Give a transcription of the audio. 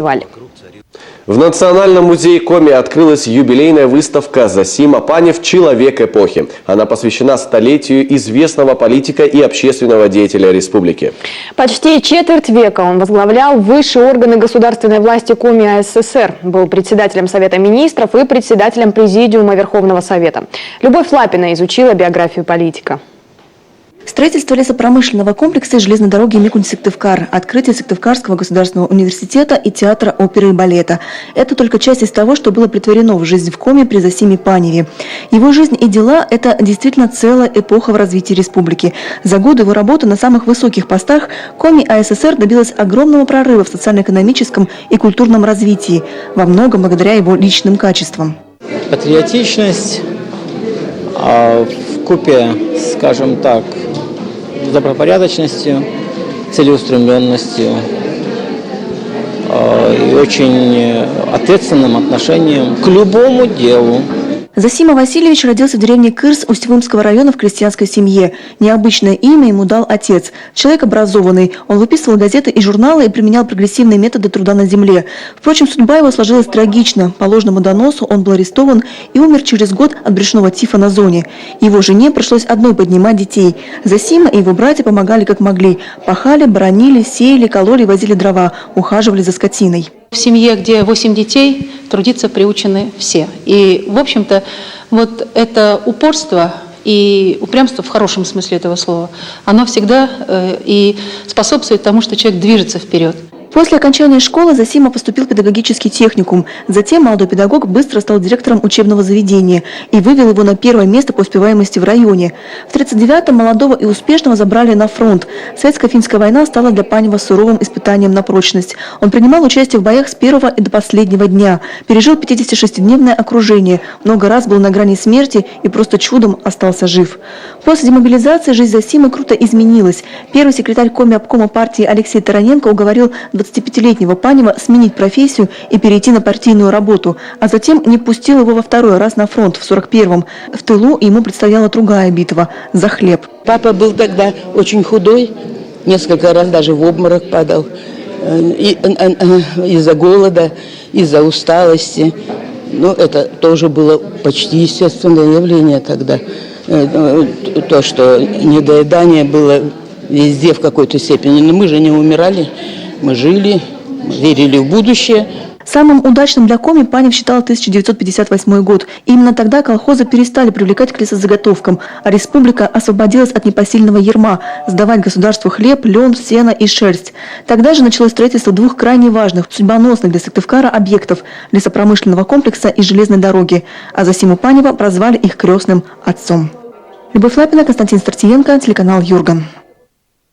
В Национальном музее Коми открылась юбилейная выставка «Зосима Панев. Человек эпохи». Она посвящена столетию известного политика и общественного деятеля республики. Почти четверть века он возглавлял высшие органы государственной власти Коми АССР, был председателем Совета министров и председателем Президиума Верховного Совета. Любовь Лапина изучила биографию политика. Строительство лесопромышленного комплекса и железной дороги Микунь-Сыктывкар, открытие Сыктывкарского государственного университета и театра оперы и балета. Это только часть из того, что было претворено в жизнь в Коми при Зосиме Паневе. Его жизнь и дела – это действительно целая эпоха в развитии республики. За годы его работы на самых высоких постах Коми АССР добилась огромного прорыва в социально-экономическом и культурном развитии, во многом благодаря его личным качествам. Патриотичность вкупе, скажем так, с добропорядочностью, целеустремленностью и очень ответственным отношением к любому делу. Зосима Васильевич родился в деревне Кырс Усть-Вымского района в крестьянской семье. Необычное имя ему дал отец. Человек образованный. Он выписывал газеты и журналы и применял прогрессивные методы труда на земле. Впрочем, судьба его сложилась трагично. По ложному доносу он был арестован и умер через год от брюшного тифа на зоне. Его жене пришлось одной поднимать детей. Зосима и его братья помогали как могли. Пахали, боронили, сеяли, кололи и возили дрова, ухаживали за скотиной. В семье, где 8 детей, трудиться приучены все. И, в общем-то, вот это упорство и упрямство в хорошем смысле этого слова, оно всегда и способствует тому, что человек движется вперед. После окончания школы Зосима поступил в педагогический техникум. Затем молодой педагог быстро стал директором учебного заведения и вывел его на первое место по успеваемости в районе. В 1939-м молодого и успешного забрали на фронт. Советско-финская война стала для Панева суровым испытанием на прочность. Он принимал участие в боях с первого и до последнего дня. Пережил 56-дневное окружение. Много раз был на грани смерти и просто чудом остался жив. После демобилизации жизнь Зосимы круто изменилась. Первый секретарь Коми обкома партии Алексей Тараненко уговорил 25-летнего Панева сменить профессию и перейти на партийную работу, а затем не пустил его во второй раз на фронт в 41-м. В тылу ему предстояла другая битва за хлеб. Папа был тогда очень худой, несколько раз даже в обморок падал, из-за голода, из-за усталости. Но это тоже было почти естественное явление тогда. То, что недоедание было везде в какой-то степени, но мы же не умирали. Мы жили, верили в будущее. Самым удачным для Коми Панев считал 1958 год. Именно тогда колхозы перестали привлекать к лесозаготовкам, а республика освободилась от непосильного ярма – сдавать государству хлеб, лен, сено и шерсть. Тогда же началось строительство двух крайне важных, судьбоносных для Сыктывкара объектов – лесопромышленного комплекса и железной дороги. А Зосиму Панева прозвали их крестным отцом. Любовь Лапина, Константин Стартиенко, телеканал Юрган.